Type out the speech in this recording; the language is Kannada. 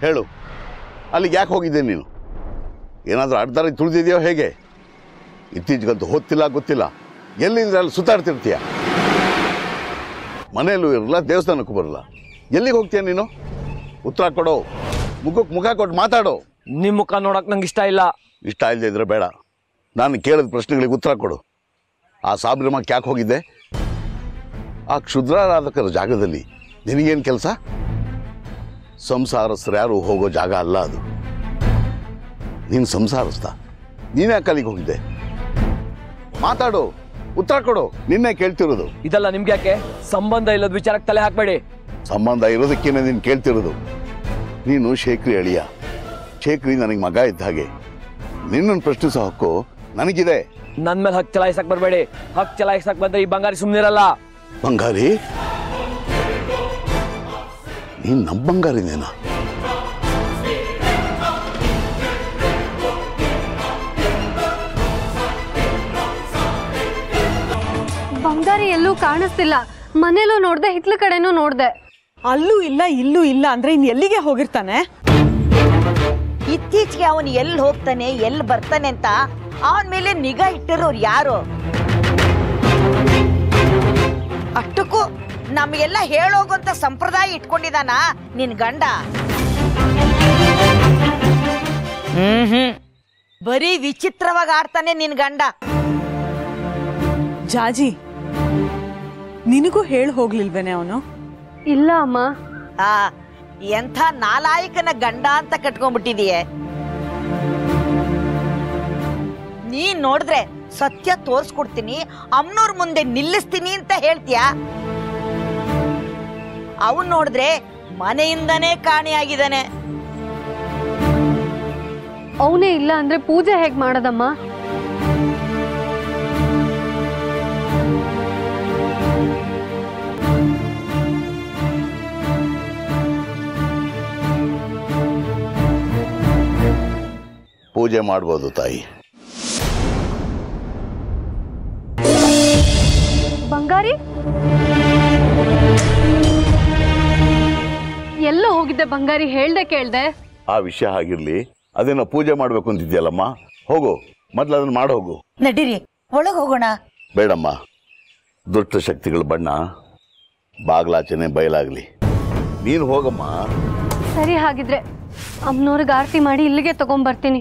ಹೇಳು, ಅಲ್ಲಿಗೆ ಯಾಕೆ ಹೋಗಿದ್ದೆ ನೀನು? ಏನಾದರೂ ಅಡ್ಡದಾರಿ ತುಳಿದಿದೆಯೋ ಹೇಗೆ? ಇತ್ತೀಚೆಗಂತೂ ಹೊತ್ತಿಲ್ಲ ಗೊತ್ತಿಲ್ಲ, ಎಲ್ಲಿಂದ್ರೆ ಅಲ್ಲಿ ಸುತ್ತಾಡ್ತಿರ್ತೀಯ. ಮನೆಯಲ್ಲೂ ಇರಲ್ಲ, ದೇವಸ್ಥಾನಕ್ಕೂ ಬರಲ್ಲ. ಎಲ್ಲಿಗೆ ಹೋಗ್ತೀಯ ನೀನು? ಉತ್ತರ ಕೊಡೋ, ಮುಖಕ್ಕೆ ಮುಖ ಕೊಟ್ಟು ಮಾತಾಡೋ. ನಿಮ್ಮ ಮುಖ ನೋಡಕ್ ನಂಗೆ ಇಷ್ಟ ಇಲ್ಲ. ಇಷ್ಟ ಇಲ್ಲದೆ ಇದ್ರೆ ಬೇಡ, ನಾನು ಕೇಳಿದ ಪ್ರಶ್ನೆಗಳಿಗೆ ಉತ್ತರ ಕೊಡು. ಆ ಸಾಬ್ರಮಕ್ಕೆ ಯಾಕೆ ಹೋಗಿದ್ದೆ? ಆ ಕ್ಷುದ್ರಾರಾಧಕರ ಜಾಗದಲ್ಲಿ ನಿನಗೇನು ಕೆಲಸ? ಸಂಸಾರಸ್ಥರು ಯಾರು ಹೋಗೋ ಜಾಗ ಅಲ್ಲ ಅದು. ನೀನು ಸಂಸಾರಸ್ಥ, ನೀನೇ ಅಲ್ಲಿಗೆ ಹೋಗಿದ್ದೆ. ಮಾತಾಡು, ಉತ್ತರ ಕೊಡು. ನಿನ್ನೆ ಕೇಳ್ತಿರೋದು. ಇದೆಲ್ಲ ನಿಮ್ಗೆ ಯಾಕೆ? ಸಂಬಂಧ ಇಲ್ಲದ ವಿಚಾರಕ್ಕೆ ತಲೆ ಹಾಕ್ಬೇಡಿ. ಸಂಬಂಧ ಇರೋದಕ್ಕೇನೆ ನೀನು ಕೇಳ್ತಿರೋದು. ನೀನು ಶೇಖರಿ ಅಳಿಯ. ಶೇಖರಿ ನನಗೆ ಮಗ ಇದ್ದ ಹಾಗೆ. ನಿನ್ನನ್ನು ಪ್ರಶ್ನಿಸೋ ಹಕ್ಕು ನನಗಿದೆ. ನನ್ ಮೇಲೆ ಹಕ್ ಚಲಾಯಿಸಕ್ ಬರಬೇಡಿ. ಹಕ್ ಚಲಾಯಿಸಕ್ ಬಂದ್ರೆ ಈ ಬಂಗಾರಿ ಸುಮ್ನಿರಲ್ಲ. ಬಂಗಾರಿ? ನೀನ್ ನಮ್ಮ ಬಂಗಾರಿನೇನಾ? ಬಂಗಾರಿ ಎಲ್ಲೂ ಕಾಣಿಸ್ತಿಲ್ಲ. ಮನೇಲೂ ನೋಡ್ದೆ, ಹಿತ್ಲ ಕಡೆನೂ ನೋಡ್ದೆ. ಅಲ್ಲೂ ಇಲ್ಲ ಇಲ್ಲೂ ಇಲ್ಲ ಅಂದ್ರೆ ಇನ್ ಎಲ್ಲಿಗೆ ಹೋಗಿರ್ತಾನೆ? ಇತ್ತೀಚೆಗೆ ಅವನು ಎಲ್ಲಿ ಹೋಗ್ತಾನೆ ಎಲ್ಲಿ ಬರ್ತಾನೆ ಅಂತ ಅವನ ಮೇಲೆ ನಿಗಾ ಇಟ್ಟಿರೋರು ಯಾರು? ಅಷ್ಟಕ್ಕೂ ನಮಗೆಲ್ಲ ಹೇಳೋಗಂತ ಸಂಪ್ರದಾಯ ಇಟ್ಕೊಂಡಿದಾನ ನಿನ್ ಗಂಡ? ಬರೀ ವಿಚಿತ್ರವಾಗಿ ಆಡ್ತಾನೆ ನಿನ್ ಗಂಡ. ಜಾಜಿ, ನಿನಗೂ ಹೇಳಿ ಹೋಗ್ಲಿಲ್ವೇನೆ ಅವನು? ಇಲ್ಲ ಅಮ್ಮ. ಎಂಥ ನಾಲಾಯಕನ ಗಂಡ ಅಂತ ಕಟ್ಕೊಂಡ್ಬಿಟ್ಟಿದೀಯ. ನೀನ್ ನೋಡಿದ್ರೆ ಸತ್ಯ ತೋರ್ಸ್ಕೊಡ್ತೀನಿ, ಅಮ್ಮನವ್ರ ಮುಂದೆ ನಿಲ್ಲಿಸ್ತೀನಿ ಅಂತ ಹೇಳ್ತೀಯ. ಅವನ್ ನೋಡಿದ್ರೆ ಮನೆಯಿಂದನೇ ಕಾಣೆಯಾಗಿದ್ದಾನೆ. ಅವನೇ ಇಲ್ಲ ಅಂದ್ರೆ ಪೂಜೆ ಹೇಗ್ ಮಾಡದಮ್ಮ? ಪೂಜೆ ಮಾಡ್ಬೋದು ತಾಯಿ. ಬಂಗಾರಿ ಎಲ್ಲ ಹೋಗಿದ್ದೆ ಬಂಗಾರಿ? ಹೇಳ್ದೆ ಕೇಳ್ದೆ. ಆ ವಿಷಯ ಆಗಿರ್ಲಿ, ಅದೇನೋ ಪೂಜೆ ಮಾಡ್ಬೇಕು ಅಂತಿದ್ಯಲ್ಲಮ್ಮ. ಹೋಗು, ಮೊದ್ಲು ಅದನ್ನ ಮಾಡೋಗು. ನಡೀರಿ, ಒಳಗೆ ಹೋಗೋಣ. ಬೇಡಮ್ಮ, ದುಷ್ಟ ಶಕ್ತಿಗಳ ಬಣ್ಣ ಬಾಗ್ಲಾಚನೆ ಬಯಲಾಗ್ಲಿ. ನೀನು ಹೋಗಮ್ಮ. ಸರಿ, ಹಾಗಿದ್ರೆ ಅಮ್ಮನವ್ರಿಗೆ ಆರತಿ ಮಾಡಿ ಇಲ್ಲಿಗೆ ತಗೊಂಡ್ಬರ್ತೀನಿ.